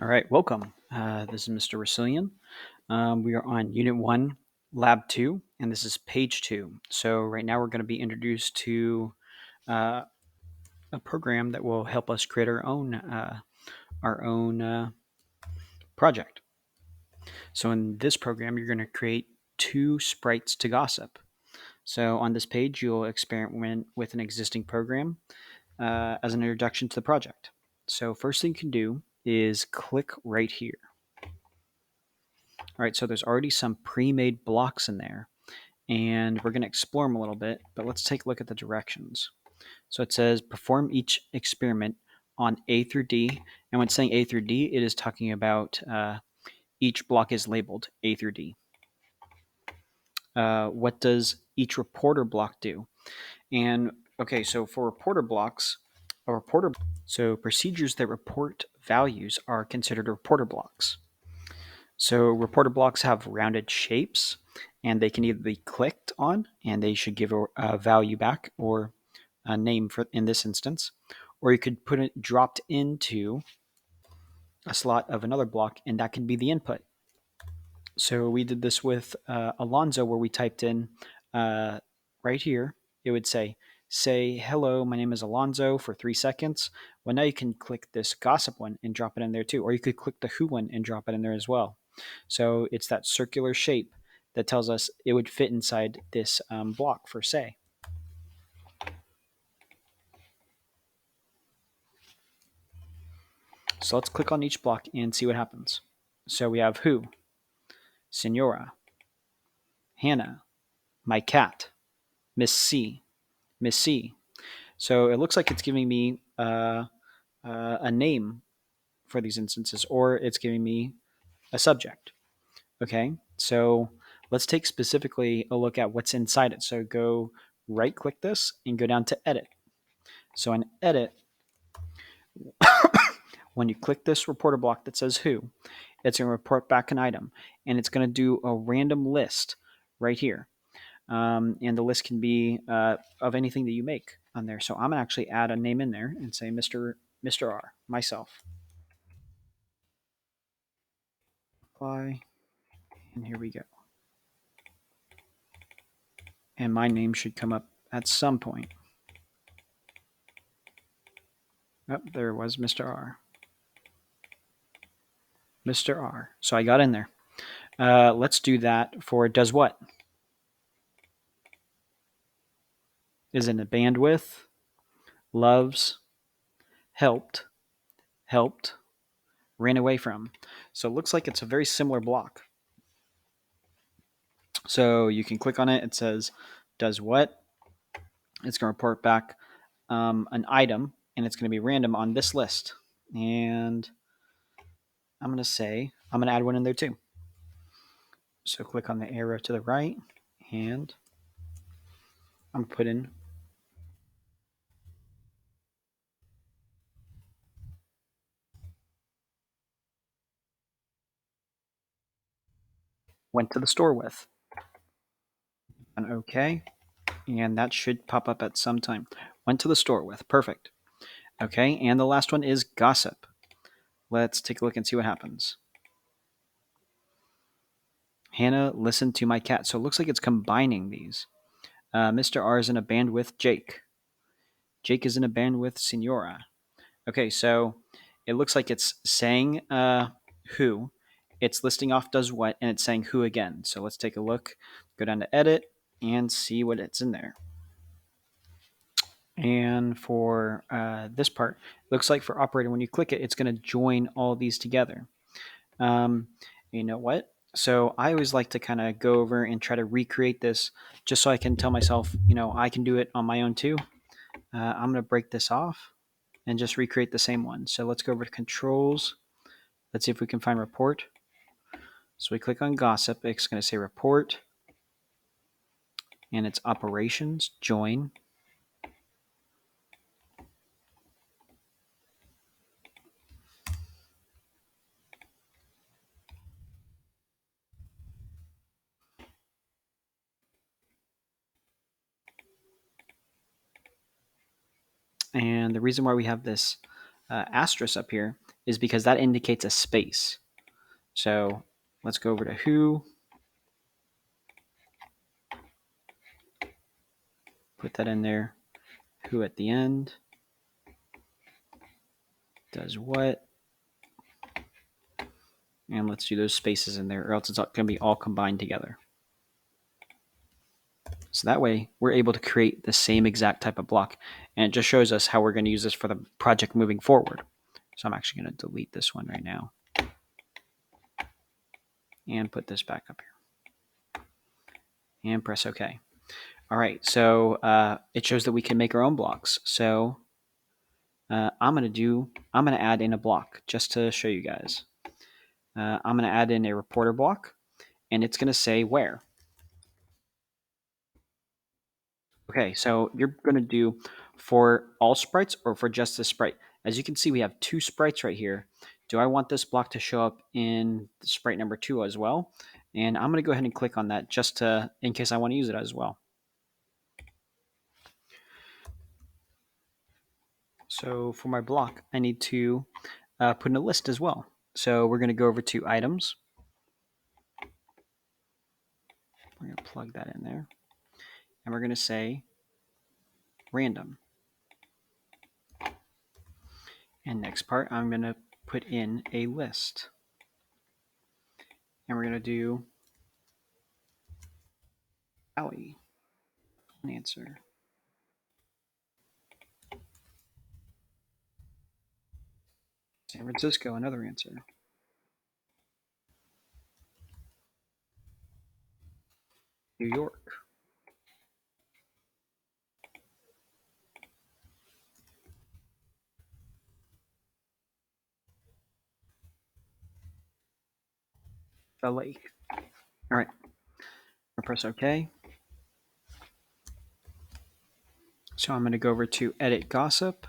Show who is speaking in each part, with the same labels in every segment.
Speaker 1: All right, welcome. This is Mr. Resilient. We are on Unit 1, Lab 2, and this is page 2. So, right now we're going to be introduced to uh, a program that will help us create our own project. So, in this program, you're going to create two sprites to gossip. So, on this page, you'll experiment with an existing program as an introduction to the project. So, first thing you can do is click right here. All right, so there's already some pre-made blocks in there, and we're going to explore them a little bit, but let's take a look at the directions. So it says perform each experiment on A through D, and when it's saying A through D, it is talking about each block is labeled A through D. What does each reporter block do? And okay, so for reporter blocks, so procedures that report values are considered reporter blocks. So reporter blocks have rounded shapes, and they can either be clicked on, and they should give a value back or a name for in this instance, or you could put it dropped into a slot of another block, and that can be the input. So we did this with Alonzo, where we typed in right here. It would say hello, my name is Alonzo for 3 seconds. Well, now you can click this gossip one and drop it in there too, or you could click the who one and drop it in there as well. So it's that circular shape that tells us it would fit inside this block for say. So let's click on each block and see what happens. So we have who, Senora, Hannah, my cat, Miss C, Miss C. So it looks like it's giving me a name for these instances, or it's giving me a subject. Okay, so let's take specifically a look at what's inside it. So go right click this and go down to edit. So in edit, when you click this reporter block that says who, it's going to report back an item, and it's going to do a random list right here. And the list can be of anything that you make on there. So I'm going to actually add a name in there and say Mr. R, myself. Apply, and here we go. And my name should come up at some point. Oh, there was Mr. R. Mr. R. So I got in there. Let's do that for does what? Is in a bandwidth, loves, helped, helped, ran away from. So it looks like it's a very similar block. So you can click on it. It says does what? It's going to report back an item, and it's going to be random on this list. And I'm going to add one in there too. So click on the arrow to the right, and I'm going to put in went to the store with. And okay, and that should pop up at some time. Went to the store with. Perfect. Okay, and the last one is gossip. Let's take a look and see what happens. Hannah listened to my cat. So it looks like it's combining these. Mr. R is in a band with Jake. Jake is in a band with Senora. Okay, so it looks like it's saying who, it's listing off does what, and it's saying who again. So let's take a look, go down to edit, and see what it's in there. And for this part, looks like for operator, when you click it, it's going to join all these together. You know what? So I always like to kind of go over and try to recreate this just so I can tell myself, I can do it on my own too. I'm going to break this off and just recreate the same one. So let's go over to controls. Let's see if we can find report. So we click on gossip. It's going to say report, and it's operations, join. And the reason why we have this asterisk up here is because that indicates a space. So let's go over to who, put that in there, who at the end, does what, and let's do those spaces in there, or else it's going to be all combined together. So that way we're able to create the same exact type of block, and it just shows us how we're going to use this for the project moving forward. So I'm actually going to delete this one right now and put this back up here and press OK. All right, so it shows that we can make our own blocks. So I'm going to add in a block just to show you guys. I'm going to add in a reporter block, and it's going to say where. Okay, so you're going to do for all sprites or for just this sprite. As you can see, we have two sprites right here. Do I want this block to show up in sprite number 2 as well? And I'm going to go ahead and click on that just to, in case I want to use it as well. So for my block, I need to put in a list as well. So we're going to go over to items. We're going to plug that in there. And we're going to say random. And next part, I'm going to put in a list. And we're going to do Alley. An answer. San Francisco, another answer. New York. The lake. All right. I'll press OK. So I'm going to go over to edit gossip.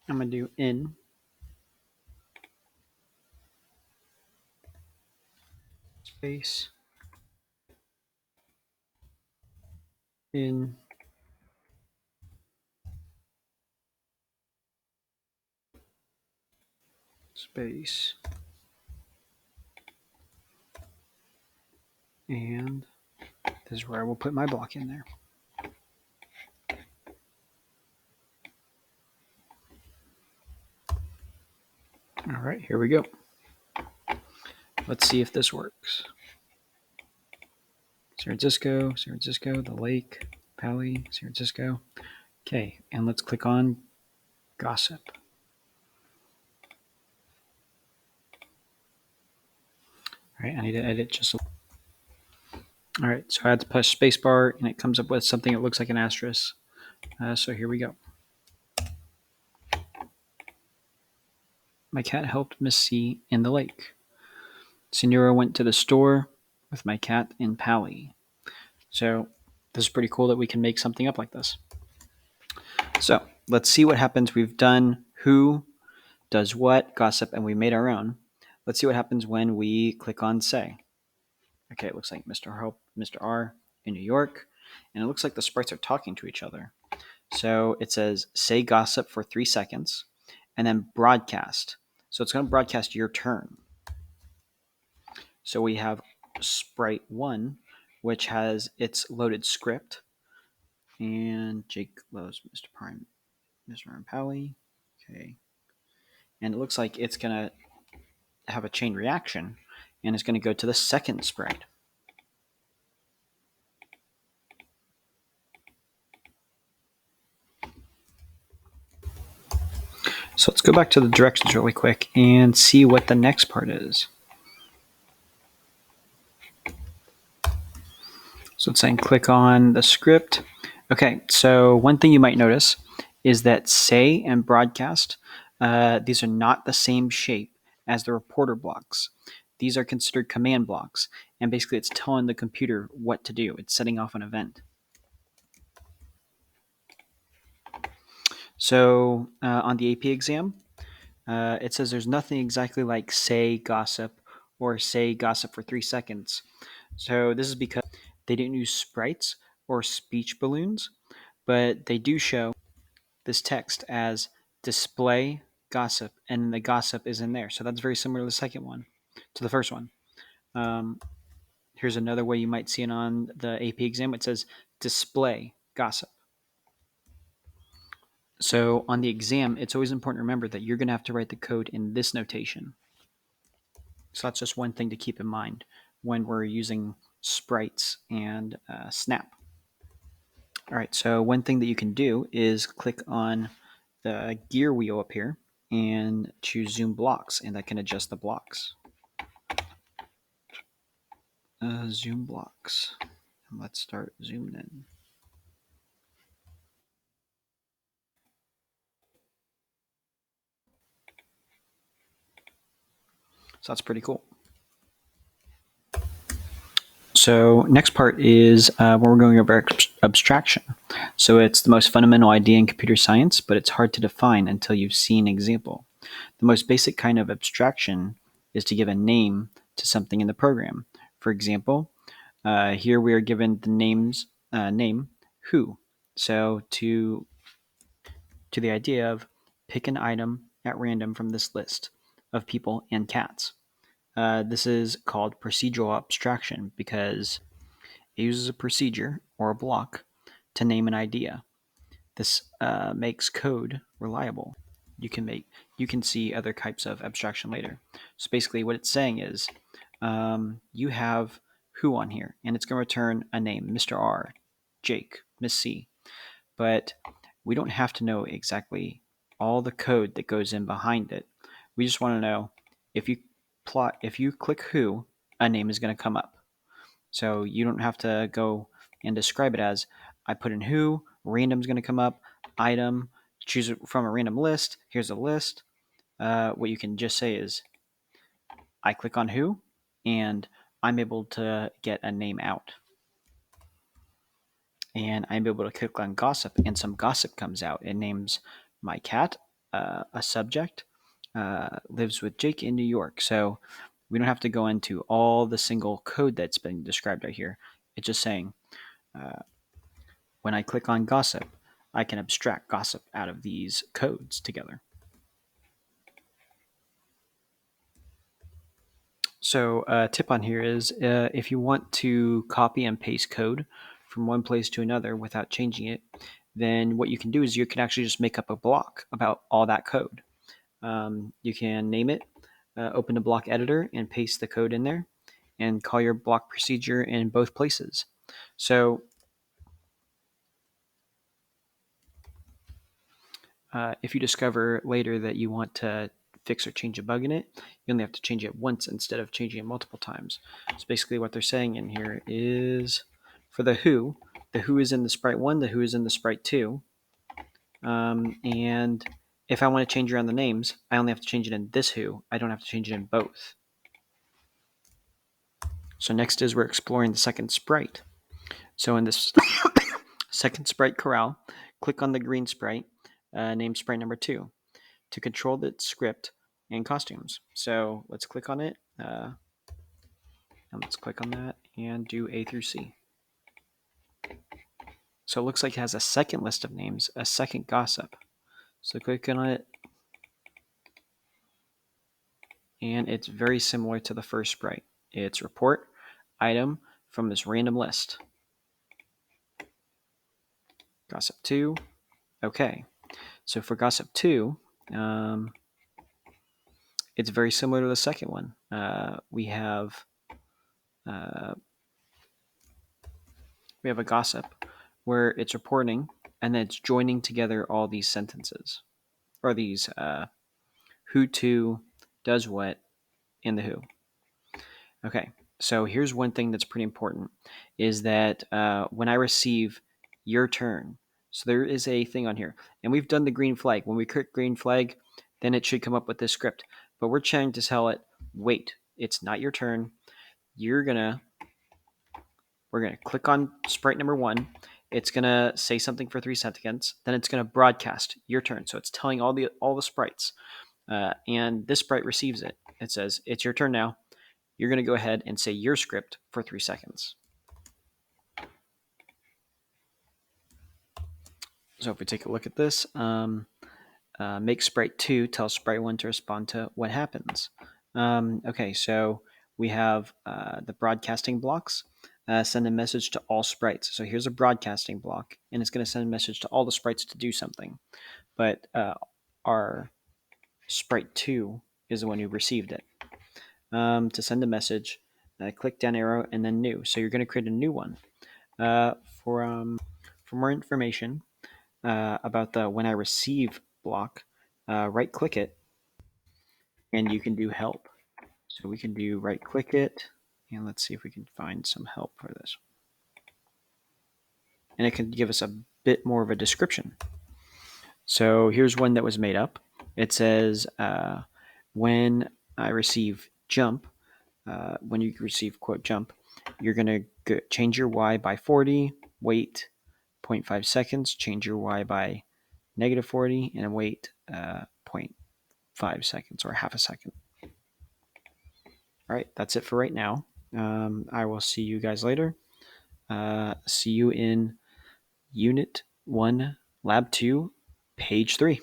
Speaker 1: I'm going to do in. Space. In. Space. And this is where I will put my block in there. All right, here we go. Let's see if this works. San Francisco, the lake, Pali, San Francisco. Okay, and let's click on gossip. All right, I need to edit just a All right, so I had to push spacebar, and it comes up with something that looks like an asterisk. So here we go. My cat helped Miss C in the lake. Senora went to the store with my cat in Pali. So this is pretty cool that we can make something up like this. So let's see what happens. We've done who does what, gossip, and we made our own. Let's see what happens when we click on say. Okay, it looks like Mr. R in New York, and it looks like the sprites are talking to each other. So it says say gossip for 3 seconds, and then broadcast. So it's going to broadcast your turn. So we have sprite 1, which has its loaded script, and Jake loads Mr. Pally. Okay, and it looks like it's going to have a chain reaction, and it's going to go to the second sprite. So let's go back to the directions really quick and see what the next part is. So it's saying click on the script. Okay, so one thing you might notice is that say and broadcast, these are not the same shape as the reporter blocks. These are considered command blocks, and basically it's telling the computer what to do. It's setting off an event. So on the AP exam, it says there's nothing exactly like say gossip or say gossip for 3 seconds. So this is because they didn't use sprites or speech balloons, but they do show this text as display gossip, and the gossip is in there. So that's very similar to the second one, to the first one. Here's another way you might see it on the AP exam. It says display gossip. So on the exam, it's always important to remember that you're going to have to write the code in this notation. So that's just one thing to keep in mind when we're using sprites and Snap. All right, so one thing that you can do is click on the gear wheel up here and choose zoom blocks, and that can adjust the blocks. Zoom blocks. And let's start zooming in. So that's pretty cool. So next part is where we're going over abstraction. So it's the most fundamental idea in computer science, but it's hard to define until you've seen an example. The most basic kind of abstraction is to give a name to something in the program. For example, here we are given the name who. So to the idea of pick an item at random from this list of people and cats. This is called procedural abstraction because it uses a procedure or a block to name an idea. This makes code reliable. You can see other types of abstraction later. So basically, what it's saying is, you have who on here, and it's going to return a name, Mr. R, Jake, Miss C. But we don't have to know exactly all the code that goes in behind it. We just want to know if you click who, a name is going to come up. So you don't have to go and describe it as I put in who, random is going to come up, item, choose it from a random list. Here's a list. What you can just say is I click on who, and I'm able to get a name out. And I'm able to click on gossip, and some gossip comes out. It names my cat, a subject, lives with Jake in New York. So we don't have to go into all the single code that's been described right here. It's just saying, when I click on gossip, I can abstract gossip out of these codes together. So a tip on here is if you want to copy and paste code from one place to another without changing it, then what you can do is you can actually just make up a block about all that code. You can name it, open a block editor and paste the code in there, and call your block procedure in both places. So if you discover later that you want to fix or change a bug in it, you only have to change it once instead of changing it multiple times. So basically what they're saying in here is for the who is in the sprite 1, the who is in the sprite 2. And if I want to change around the names, I only have to change it in this who. I don't have to change it in both. So next is we're exploring the second sprite. So in this second sprite corral, click on the green sprite, named sprite number 2. To control the script and costumes. So let's click on it, and let's click on that and do A through C. So it looks like it has a second list of names, a second gossip. So click on it, and it's very similar to the first sprite. It's report item from this random list. Gossip 2. Okay. So for gossip 2, it's very similar to the second one. We have a gossip where it's reporting and then it's joining together all these sentences or these who to does what in the who. Okay, so here's one thing that's pretty important is that when I receive your turn, so there is a thing on here, and we've done the green flag. When we click green flag, then it should come up with this script. But we're trying to tell it, wait, it's not your turn. We're gonna click on sprite number 1. It's gonna say something for 3 seconds. Then it's gonna broadcast your turn. So it's telling all the sprites, and this sprite receives it. It says it's your turn now. You're gonna go ahead and say your script for 3 seconds. So if we take a look at this, make sprite 2 tell sprite 1 to respond to what happens. Okay, so we have the broadcasting blocks. Send a message to all sprites. So here's a broadcasting block, and it's going to send a message to all the sprites to do something. But our sprite 2 is the one who received it. To send a message, click down arrow and then new. So you're going to create a new one. For more information about the when I receive block, right click it and you can do help. So we can do right click it and let's see if we can find some help for this. And it can give us a bit more of a description. So here's one that was made up. It says when I receive jump, when you receive quote jump, you're going to change your Y by 40, wait 0.5 seconds, change your Y by negative 40, and wait 0.5 seconds or half a second. All right, that's it for right now. I will see you guys later. See you in Unit 1, Lab 2, Page 3.